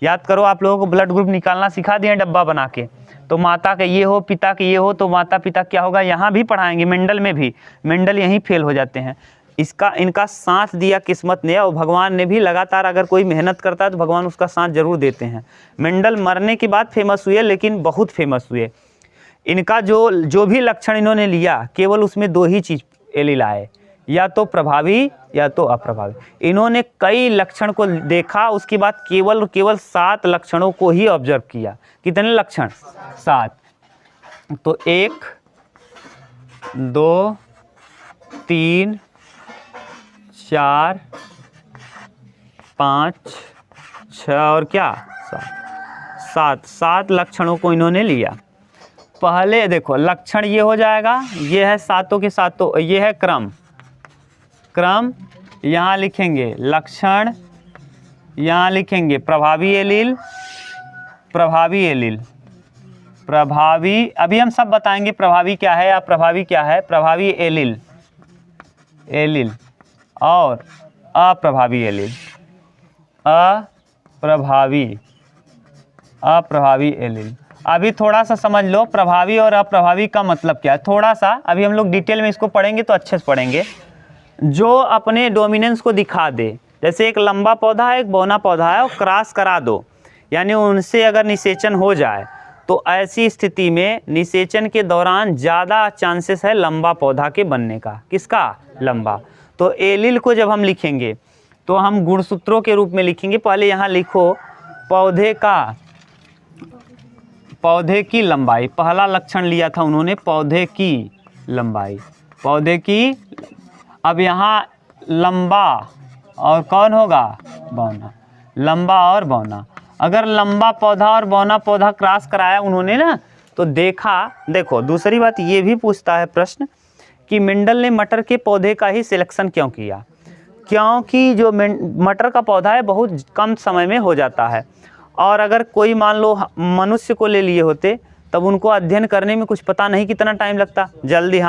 याद करो, आप लोगों को ब्लड ग्रुप निकालना सिखा दिए डब्बा बना के, तो माता का ये हो, पिता के ये हो, तो माता पिता क्या होगा, यहाँ भी पढ़ाएंगे, मेंडल में भी। मेंडल यहीं फेल हो जाते हैं। इनका साथ दिया किस्मत ने, और भगवान ने भी लगातार, अगर कोई मेहनत करता है तो भगवान उसका साथ जरूर देते हैं। मेंडल मरने के बाद फेमस हुए, लेकिन बहुत फेमस हुए। इनका जो भी लक्षण इन्होंने लिया, केवल उसमें 2 ही चीज़ एलील आए, या तो प्रभावी या तो अप्रभावी। इन्होंने कई लक्षण को देखा, उसके बाद केवल 7 लक्षणों को ही ऑब्जर्व किया। कितने लक्षण, 7। तो 1 2 3 4 5 6 और क्या 7 लक्षणों को इन्होंने लिया। पहले देखो लक्षण ये हो जाएगा, ये है 7 के 7, ये है क्रम यहाँ लिखेंगे लक्षण, यहाँ लिखेंगे प्रभावी एलील, प्रभावी, अभी हम सब बताएंगे प्रभावी क्या है या प्रभावी क्या है। प्रभावी एलील और अप्रभावी एलील, अप्रभावी एलील। अभी थोड़ा सा समझ लो प्रभावी और अप्रभावी का मतलब क्या है, थोड़ा सा अभी हम लोग डिटेल में इसको पढ़ेंगे तो अच्छे से पढ़ेंगे। जो अपने डोमिनेंस को दिखा दे, जैसे एक लंबा पौधा है, एक बौना पौधा है, और क्रॉस करा दो, यानी उनसे अगर निषेचन हो जाए तो ऐसी स्थिति में निषेचन के दौरान ज़्यादा चांसेस है लंबा पौधा के बनने का। किसका, लंबा। तो एलील को जब हम लिखेंगे तो हम गुणसूत्रों के रूप में लिखेंगे। पहले यहाँ लिखो पौधे की लंबाई, पहला लक्षण लिया था उन्होंने, पौधे की लंबाई, पौधे की। अब यहाँ लंबा और कौन होगा, बौना, लंबा और बौना। अगर लंबा पौधा और बौना पौधा क्रॉस कराया उन्होंने ना, तो देखो दूसरी बात ये भी पूछता है प्रश्न कि मेंडल ने मटर के पौधे का ही सिलेक्शन क्यों किया। क्योंकि जो मटर का पौधा है बहुत कम समय में हो जाता है, और अगर कोई मान लो मनुष्य को ले लिए होते तब उनको अध्ययन करने में कुछ पता नहीं कितना टाइम लगता, जल्दी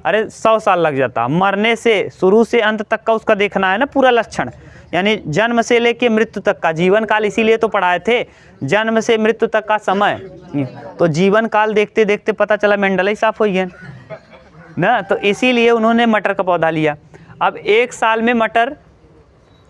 100 साल लग जाता। मरने से शुरू से अंत तक का उसका देखना है ना पूरा लक्षण, यानी जन्म से लेके मृत्यु तक का जीवन काल, इसीलिए तो पढ़ाए थे जन्म से मृत्यु तक का समय। तो जीवन काल देखते देखते पता चला मेंडल ही साफ हो गया ना, तो इसीलिए उन्होंने मटर का पौधा लिया। अब 1 साल में मटर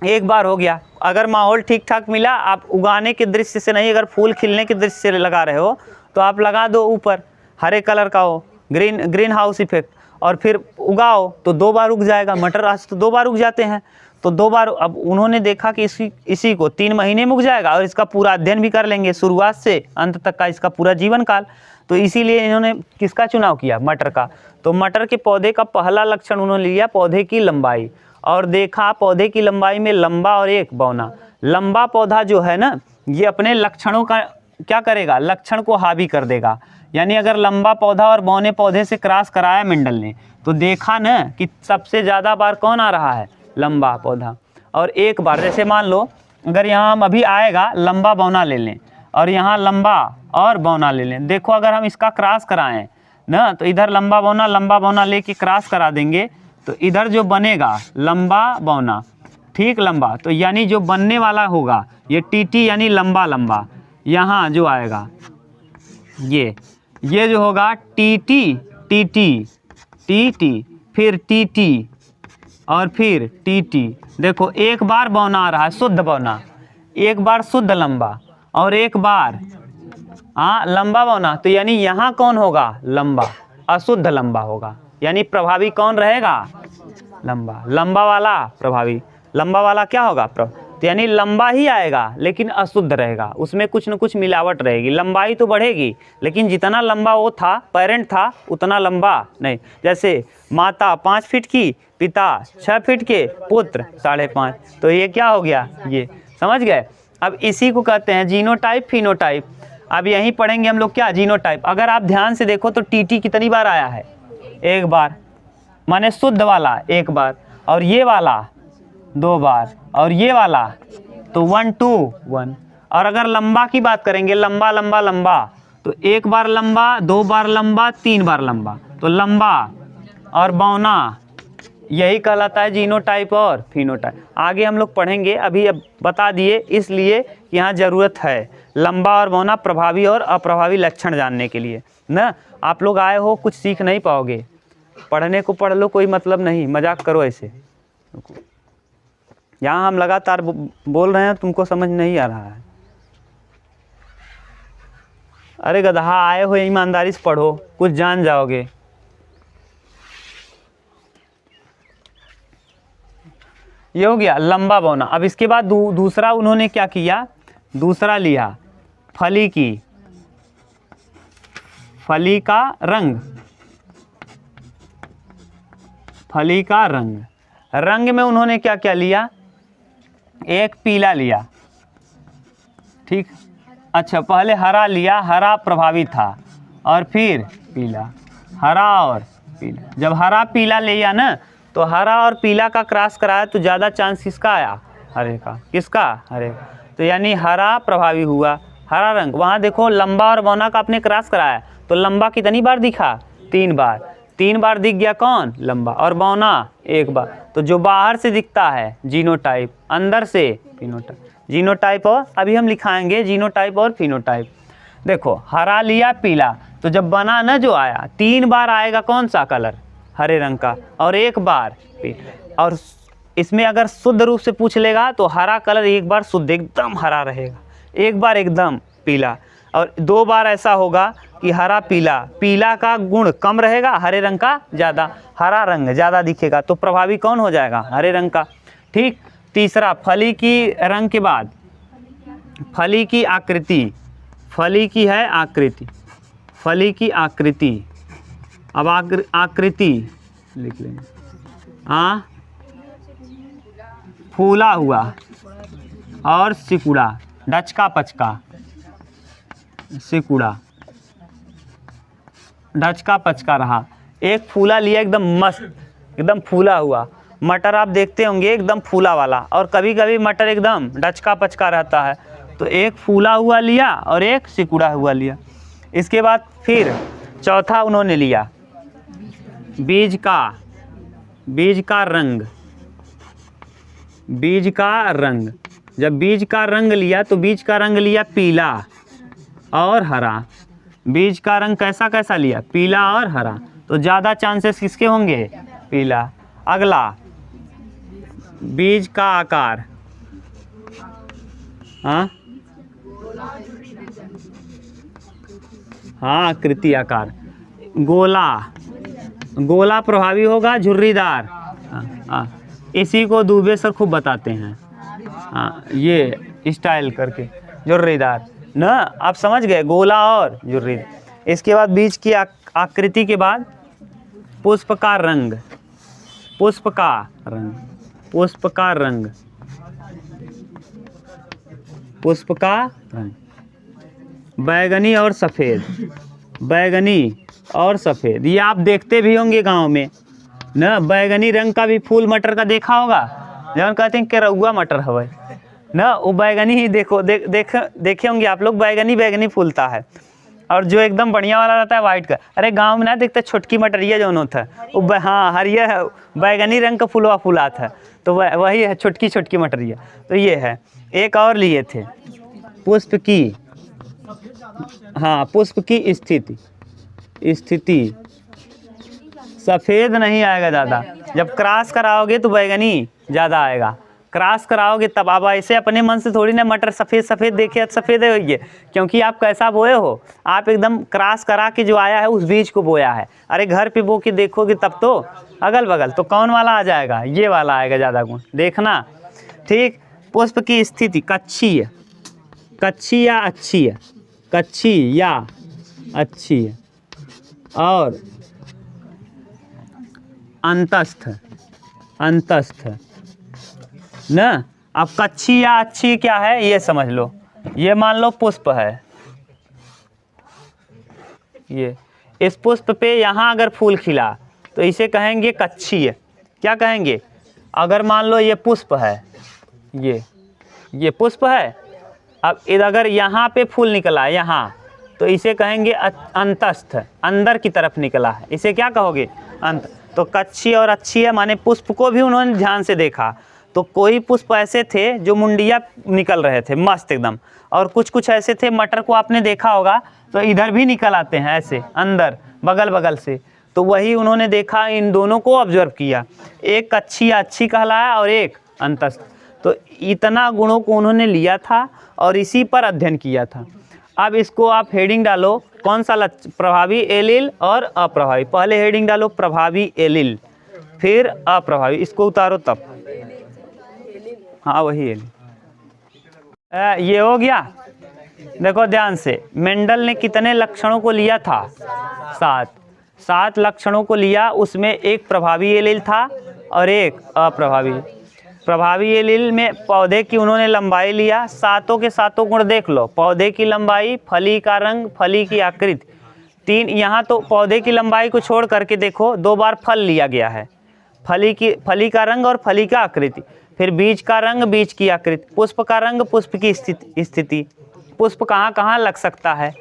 एक बार हो गया। अगर माहौल ठीक ठाक मिला, आप उगाने के दृश्य से नहीं, अगर फूल खिलने के दृश्य से लगा रहे हो तो आप लगा दो ऊपर, हरे कलर का हो, ग्रीन हाउस इफेक्ट, और फिर उगाओ तो 2 बार उग जाएगा। मटर आज तो 2 बार उग जाते हैं, तो 2 बार। अब उन्होंने देखा कि इसी को 3 महीने में उग जाएगा और इसका पूरा अध्ययन भी कर लेंगे शुरुआत से अंत तक का, इसका पूरा जीवन काल। तो इसीलिए इन्होंने किसका चुनाव किया? मटर का। तो मटर के पौधे का पहला लक्षण उन्होंने लिया पौधे की लंबाई, और देखा पौधे की लंबाई में लंबा और एक बौना। लंबा पौधा जो है ना, ये अपने लक्षणों का क्या करेगा? लक्षण को हावी कर देगा। यानी अगर लंबा पौधा और बौने पौधे से क्रॉस कराया मेंडल ने, तो देखा ना कि सबसे ज़्यादा बार कौन आ रहा है? लंबा पौधा। और एक बार, जैसे मान लो अगर यहाँ हम अभी आएगा लंबा बौना ले लें, और यहाँ लंबा और बौना ले लें। देखो अगर हम इसका क्रॉस कराएं ना, तो इधर लंबा बौना लेके क्रॉस करा देंगे, तो इधर जो बनेगा लंबा बौना, ठीक लंबा, तो यानी जो बनने वाला होगा ये टीटी यानी लंबा लंबा। यहाँ जो आएगा ये जो होगा टीटी टीटी टीटी, फिर टीटी और फिर टीटी। देखो एक बार बौना आ रहा है, शुद्ध बौना, एक बार शुद्ध लंबा, और एक बार लंबा बौना। तो यानी यहाँ कौन होगा? लंबा, अशुद्ध लंबा होगा। यानी प्रभावी कौन रहेगा? लंबा। लंबा वाला प्रभावी, लंबा वाला क्या होगा? तो यानी लंबा ही आएगा लेकिन अशुद्ध रहेगा, उसमें कुछ न कुछ मिलावट रहेगी। लंबाई तो बढ़ेगी लेकिन जितना लंबा वो था, पेरेंट था, उतना लंबा नहीं। जैसे माता 5 फीट की, पिता 6 फीट के, पुत्र 5.5। तो ये क्या हो गया? ये समझ गए। अब इसी को कहते हैं जीनोटाइप फिनोटाइप। अब यहीं पढ़ेंगे हम लोग क्या? जीनोटाइप। अगर आप ध्यान से देखो तो टीटी कितनी बार आया है? एक बार, माने शुद्ध वाला एक बार, और ये वाला 2 बार, और ये वाला तो 1 2 1। और अगर लंबा की बात करेंगे, लंबा लंबा लंबा, तो 1 बार लंबा, 2 बार लंबा, 3 बार लंबा। तो लंबा और बौना यही कहलाता है जीनोटाइप और फिनोटाइप। आगे हम लोग पढ़ेंगे, अभी अब बता दिए इसलिए कि यहाँ ज़रूरत है लंबा और बौना प्रभावी और अप्रभावी लक्षण जानने के लिए ना। आप लोग आए हो, कुछ सीख नहीं पाओगे, पढ़ने को पढ़ लो, कोई मतलब नहीं, मजाक करो ऐसे। यहाँ हम लगातार बोल रहे हैं, तुमको समझ नहीं आ रहा है। अरे गधा, आए हो ईमानदारी से पढ़ो, कुछ जान जाओगे। ये हो गया लंबा बौना। अब इसके बाद दूसरा उन्होंने क्या किया? दूसरा लिया फली का रंग। फली का रंग में उन्होंने क्या क्या लिया? एक पीला लिया, ठीक। अच्छा, पहले हरा लिया, हरा प्रभावी था, और फिर पीला, हरा और पीला। जब हरा पीला लिया ना, तो हरा और पीला का क्रॉस कराया तो ज़्यादा चांस किसका आया? हरे का। किसका? हरे का। तो यानी हरा प्रभावी हुआ, हरा रंग। वहाँ देखो लंबा और बौना का आपने क्रॉस कराया, तो लंबा कितनी बार दिखा? 3 बार। 3 बार दिख गया कौन? लंबा। और बौना 1 बार। तो जो बाहर से दिखता है जीनोटाइप, अंदर से फिनोटाइप। जीनोटाइप और अभी हम लिखाएंगे जीनोटाइप और फिनोटाइप। देखो हरा लिया, पीला, तो जब बना ना जो आया, 3 बार आएगा कौन सा कलर? हरे रंग का, और 1 बार पीला। और इसमें अगर शुद्ध रूप से पूछ लेगा तो हरा कलर 1 बार शुद्ध एकदम हरा रहेगा, 1 बार एकदम पीला, और 2 बार ऐसा होगा कि हरा पीला। पीला का गुण कम रहेगा, हरे रंग का ज़्यादा, हरा रंग ज़्यादा दिखेगा। तो प्रभावी कौन हो जाएगा? हरे रंग का, ठीक। तीसरा फली की रंग के बाद फली की आकृति। फली की है आकृति, फली की आकृति। अब आकृति लिख लेंगे। फूला हुआ और सिकुड़ा, डचका पचका, सिकुड़ा, ढचका पचका रहा। एक फूला लिया एकदम मस्त, एकदम फूला हुआ। मटर आप देखते होंगे एकदम फूला वाला, और कभी कभी मटर एकदम ढचका पचका रहता है। तो एक फूला हुआ लिया और एक सिकुड़ा हुआ लिया। इसके बाद फिर चौथा उन्होंने लिया बीज का रंग। बीज का रंग, जब बीज का रंग लिया तो बीज का रंग लिया पीला और हरा। बीज का रंग कैसा कैसा लिया? पीला और हरा। तो ज़्यादा चांसेस किसके होंगे? पीला। अगला बीज का आकार, हाँ हाँ, आकृति आकार, गोला, गोला प्रभावी होगा, झुर्रीदार। हाँ, इसी को दुबे सर खूब बताते हैं। हाँ, ये स्टाइल करके झुर्रीदार ना, आप समझ गए, गोला और झुर्री। इसके बाद बीज की आकृति के बाद पुष्प का रंग, पुष्प का रंग, पुष्प का रंग, पुष्प का रंग, बैगनी और सफ़ेद, बैगनी और सफ़ेद। ये आप देखते भी होंगे गांव में ना, बैगनी रंग का भी फूल मटर का देखा होगा, जब कहते हैं केरउआ मटर हवे ना, वो बैगनी ही देखो देखे होंगे आप लोग, बैगनी बैगनी फूलता है। और जो एकदम बढ़िया वाला रहता है वाइट का, अरे गांव में ना देखते छोटकी मटरिया जो होता है वो, हाँ हरिया बैगनी रंग का फूलवा फूला था, तो वही है छोटकी छोटकी मटरिया। तो ये है। एक और लिए थे, पुष्प की, हाँ पुष्प की स्थिति, स्थिति सफ़ेद नहीं आएगा ज़्यादा, जब क्रॉस कराओगे तो बैगनी ज़्यादा आएगा, क्रॉस कराओगे तब। आप ऐसे अपने मन से थोड़ी ना मटर सफ़ेद सफ़ेद देखे सफ़ेद है ये, क्योंकि आप कैसा बोए हो, आप एकदम क्रॉस करा के जो आया है उस बीज को बोया है। अरे घर पे बो के देखोगे तब तो अगल बगल तो कौन वाला आ जाएगा, ये वाला आएगा ज़्यादा गुण, देखना ठीक। पुष्प की स्थिति कच्ची है, कच्ची या अच्छी है, कच्ची या अच्छी है, और अंतस्थ, अंतस्थ ना। अब कच्ची या अच्छी क्या है ये समझ लो, ये मान लो पुष्प है, ये इस पुष्प पे यहाँ अगर फूल खिला तो इसे कहेंगे कच्ची है। क्या कहेंगे, अगर मान लो ये पुष्प है, ये पुष्प है, अब अगर यहाँ पे फूल निकला यहाँ, तो इसे कहेंगे अंतस्थ, अंदर की तरफ निकला है, इसे क्या कहोगे, अंत। तो कच्ची और अच्छी है, माने पुष्प को भी उन्होंने ध्यान से देखा, तो कोई पुष्प ऐसे थे जो मुंडिया निकल रहे थे मस्त एकदम, और कुछ कुछ ऐसे थे, मटर को आपने देखा होगा तो इधर भी निकल आते हैं ऐसे अंदर बगल बगल से, तो वही उन्होंने देखा, इन दोनों को ऑब्जर्व किया, एक कच्ची अच्छी कहलाया और एक अंतस्थ। तो इतना गुणों को उन्होंने लिया था और इसी पर अध्ययन किया था। अब इसको आप हेडिंग डालो, कौन सा प्रभावी एलिल और अप्रभावी। पहले हेडिंग डालो प्रभावी एलिल, फिर अप्रभावी, इसको उतारो तब, हाँ वही एलिल। ये हो गया। देखो ध्यान से, मेंडल ने कितने लक्षणों को लिया था, 7 लक्षणों को लिया, उसमें एक प्रभावी एलिल था और एक अप्रभावी। प्रभावी एलिल में पौधे की उन्होंने लंबाई लिया, सातों के सातों गुण देख लो, पौधे की लंबाई, फली का रंग, फली की आकृति, 3। यहाँ तो पौधे की लंबाई को छोड़ करके देखो 2 बार फल लिया गया है, फली का रंग और फली का आकृति, फिर बीज का रंग, बीज की आकृति, पुष्प का रंग, पुष्प की स्थिति, पुष्प कहाँ कहाँ लग सकता है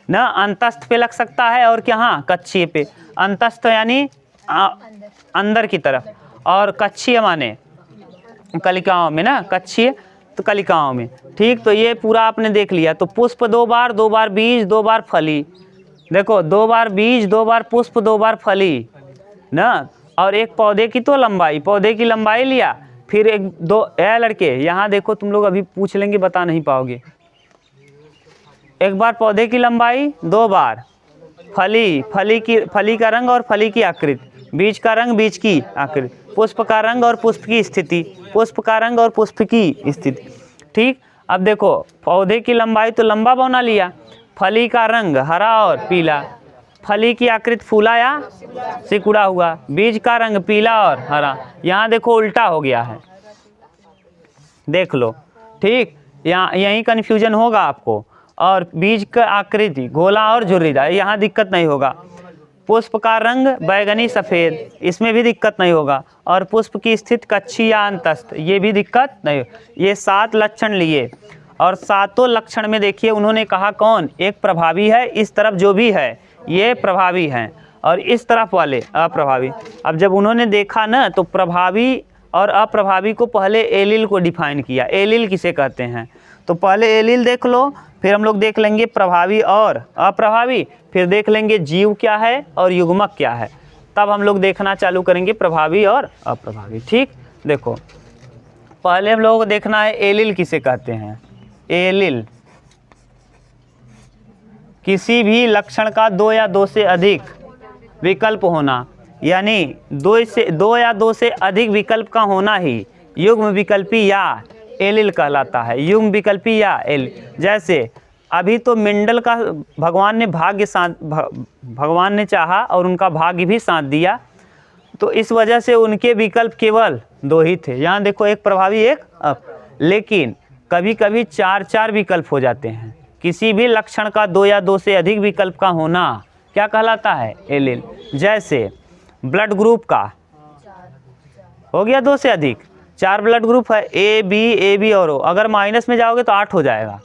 ना, अंतस्थ पे लग सकता है और कहाँ, कच्ची पे। अंतस्थ यानी अंदर की तरफ, और कच्ची माने कलिकाओं में ना, कच्ची तो कलिकाओं में, ठीक। तो ये पूरा आपने देख लिया। तो पुष्प 2 बार, 2 बार बीज, 2 बार फली, देखो 2 बार बीज, 2 बार पुष्प, 2 बार फली ना, और एक पौधे की तो लंबाई, पौधे की लंबाई लिया, फिर एक 2 लड़के यहाँ देखो, तुम लोग अभी पूछ लेंगे बता नहीं पाओगे, एक बार पौधे की लंबाई, 2 बार फली का रंग और फली की आकृति, बीज का रंग, बीज की आकृति, पुष्प का रंग और पुष्प की स्थिति, पुष्प का रंग और पुष्प की स्थिति, ठीक। अब देखो पौधे की लंबाई तो लंबा बौना लिया, फली का रंग हरा और पीला, फली की आकृति फूला या सिकुड़ा हुआ, बीज का रंग पीला और हरा। यहाँ देखो उल्टा हो गया है, देख लो, ठीक। यहाँ यही कन्फ्यूजन होगा आपको। और बीज का आकृति गोला और झुर्रीदार, यहाँ दिक्कत नहीं होगा। पुष्प का रंग बैगनी सफ़ेद, इसमें भी दिक्कत नहीं होगा। और पुष्प की स्थिति कच्ची या अंतस्थ, ये भी दिक्कत नहीं। ये 7 लक्षण लिए, और 7 लक्षण में देखिए उन्होंने कहा कौन, एक प्रभावी है, इस तरफ जो भी है ये प्रभावी हैं, और इस तरफ वाले अप्रभावी। अब जब उन्होंने देखा ना, तो प्रभावी और अप्रभावी को पहले एलिल को डिफाइन किया, एलिल किसे कहते हैं। तो पहले एलिल देख लो, फिर हम लोग देख लेंगे प्रभावी और अप्रभावी, फिर देख लेंगे जीव क्या है और युग्मक क्या है, तब हम लोग देखना चालू करेंगे प्रभावी और अप्रभावी, ठीक। देखो पहले हम लोगों को देखना है एलिल किसे कहते हैं। एलिल किसी भी लक्षण का 2 या 2 से अधिक विकल्प होना, यानी 2 या 2 से अधिक विकल्प का होना ही युग्म विकल्पी या एलिल कहलाता है। युग्म विकल्पी या एलिल। जैसे अभी तो मेंडल का भगवान ने चाहा और उनका भाग्य भी साथ दिया, तो इस वजह से उनके विकल्प केवल 2 ही थे। यहाँ देखो, एक प्रभावी एक अप, लेकिन कभी कभी 4 विकल्प हो जाते हैं। किसी भी लक्षण का 2 या 2 से अधिक विकल्प का होना क्या कहलाता है? एलिल। जैसे ब्लड ग्रुप का हो गया 2 से अधिक, 4 ब्लड ग्रुप है, ए बी और ओ। अगर माइनस में जाओगे तो 8 हो जाएगा,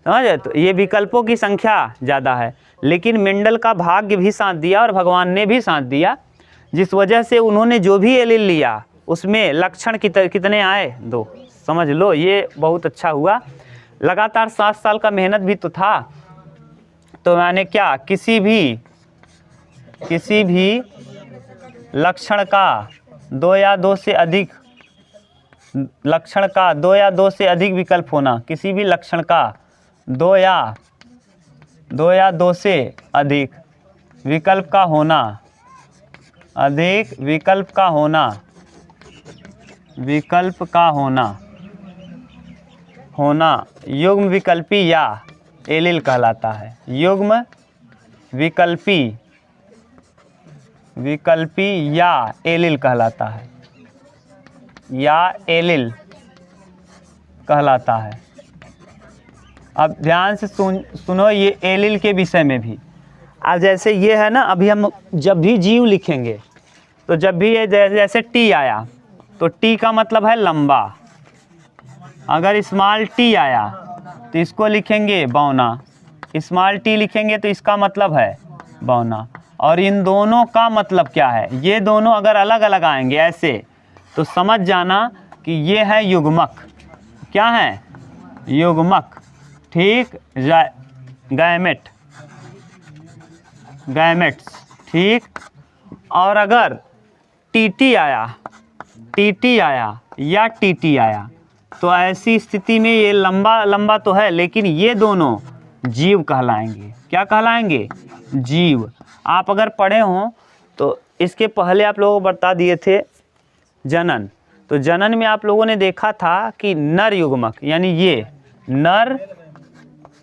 समझे? तो ये विकल्पों की संख्या ज़्यादा है, लेकिन मेंडल का भाग्य भी साथ दिया और भगवान ने भी साथ दिया, जिस वजह से उन्होंने जो भी एलिल लिया उसमें लक्षण कितने आए? 2। समझ लो, ये बहुत अच्छा हुआ। लगातार 7 साल का मेहनत भी तो था। तो मैंने क्या, किसी भी लक्षण का 2 या 2 से अधिक विकल्प होना, किसी भी लक्षण का 2 या 2 से अधिक विकल्प का होना युग्म विकल्पी या एलिल कहलाता है। युग्म विकल्पी या एलिल कहलाता है, या एलिल कहलाता है। अब ध्यान से सुनो ये एलिल के विषय में भी। अब जैसे ये है ना, अभी हम जब भी जीव लिखेंगे तो जब भी ये जैसे टी आया तो टी का मतलब है लंबा। अगर स्मॉल टी आया तो इसको लिखेंगे बौना, स्मॉल टी लिखेंगे तो इसका मतलब है बौना। और इन दोनों का मतलब क्या है? ये दोनों अगर अलग अलग आएंगे ऐसे तो समझ जाना कि ये है युग्मक। क्या है? युग्मक। ठीक, गैमेट्स। ठीक। और अगर टीटी आया या टीटी आया तो ऐसी स्थिति में ये लंबा तो है, लेकिन ये दोनों जीव कहलाएंगे। क्या कहलाएंगे? जीव। आप अगर पढ़े हों तो इसके पहले आप लोगों को बता दिए थे जनन। तो जनन में आप लोगों ने देखा था कि नर युग्मक, यानी ये नर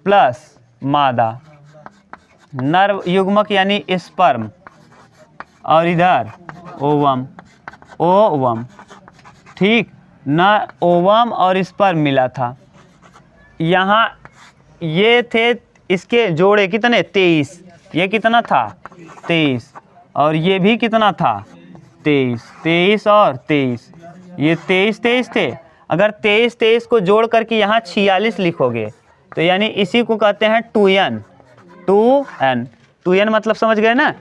प्लस मादा, नर युग्मक यानी स्पर्म, और इधर ओवम। ठीक, न ओवम और स्पर्म मिला था। यहाँ ये थे इसके जोड़े कितने? 23। ये कितना था? 23। और ये भी कितना था? 23 और 23। ये 23 थे। अगर 23 को जोड़ करके यहाँ 46 लिखोगे तो यानी इसी को कहते हैं 2n। 2n मतलब समझ गए ना?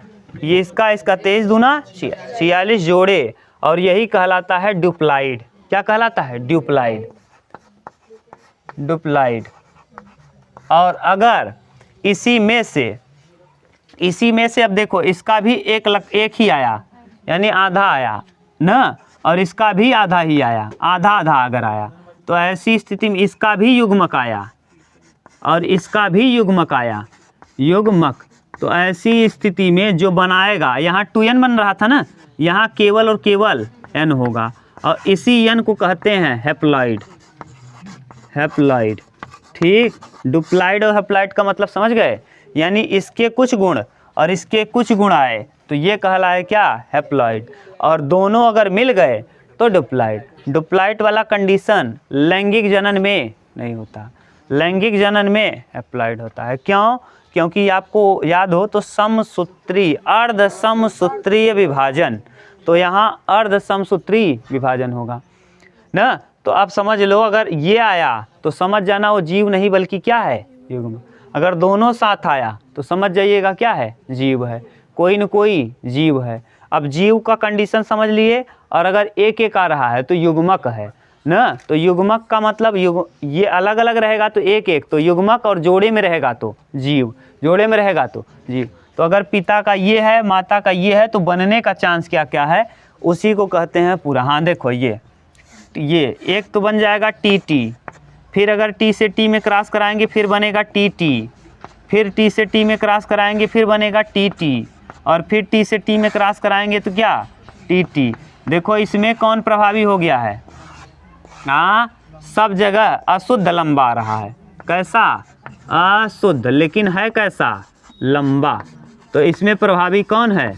ये इसका 23 दूना 46 जोड़े, और यही कहलाता है डुप्लाइड। क्या कहलाता है? डुप्लाइड। और अगर इसी में से अब देखो, इसका भी एक ही आया, यानी आधा आया ना, और इसका भी आधा ही आया, आधा अगर आया तो ऐसी स्थिति में इसका भी युग्मक आया और इसका भी युग्मक आया, युग्मक। तो ऐसी स्थिति में जो बनाएगा, यहाँ 2n बन रहा था ना, यहाँ केवल और केवल n होगा, और इसी n को कहते हैं हैप्लॉइड। ठीक, डुप्लाइड और हैप्लॉइड का मतलब समझ गए? यानी इसके कुछ गुण और इसके कुछ गुण आए तो ये कहलाए क्या? हैप्लॉइड। और दोनों अगर मिल गए तो डुप्लाइड। डुप्लाइड वाला कंडीशन लैंगिक जनन में नहीं होता, लैंगिक जनन में हैप्लॉइड होता है। क्यों? क्योंकि आपको याद हो तो समसूत्री, अर्ध समसूत्रीय विभाजन, तो यहाँ अर्ध समसूत्री विभाजन होगा ना। तो आप समझ लो, अगर ये आया तो समझ जाना वो जीव नहीं बल्कि क्या है? युग्म। अगर दोनों साथ आया तो समझ जाइएगा क्या है? जीव है, कोई न कोई जीव है। अब जीव का कंडीशन समझ लिए, और अगर एक आ रहा है तो युग्मक है ना। तो युग्मक का मतलब ये अलग अलग रहेगा तो एक तो युग्मक, और जोड़े में रहेगा तो जीव, जोड़े में रहेगा तो जीव। तो अगर पिता का ये है, माता का ये है, तो बनने का चांस क्या है? उसी को कहते हैं पूरा। हाँ देखो, ये एक तो बन जाएगा टीटी, फिर अगर टी से टी में क्रॉस कराएंगे फिर बनेगा टी टी, फिर टी से टी में क्रॉस कराएंगे फिर बनेगा टी टी, और फिर टी से टी में क्रॉस कराएंगे तो क्या टी टी। देखो इसमें कौन प्रभावी हो गया है, सब जगह अशुद्ध लंबा आ रहा है। कैसा अशुद्ध, लेकिन है कैसा लंबा, तो इसमें प्रभावी कौन है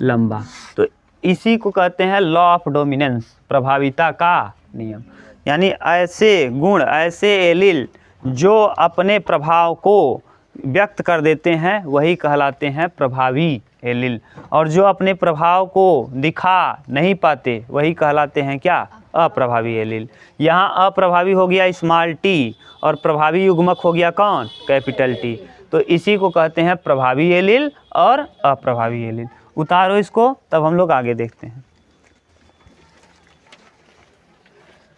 लंबा। तो इसी को कहते हैं लॉ ऑफ डोमिनेंस, प्रभाविता का नियम। यानी ऐसे गुण, ऐसे एलील जो अपने प्रभाव को व्यक्त कर देते हैं वही कहलाते हैं प्रभावी एलील, और जो अपने प्रभाव को दिखा नहीं पाते वही कहलाते हैं क्या अप्रभावी एलील। यहाँ अप्रभावी हो गया स्मॉल टी और प्रभावी युग्मक हो गया कौन कैपिटल टी। तो इसी को कहते हैं प्रभावी एलील और अप्रभावी एलील। उतारो इसको, तब हम लोग आगे देखते हैं।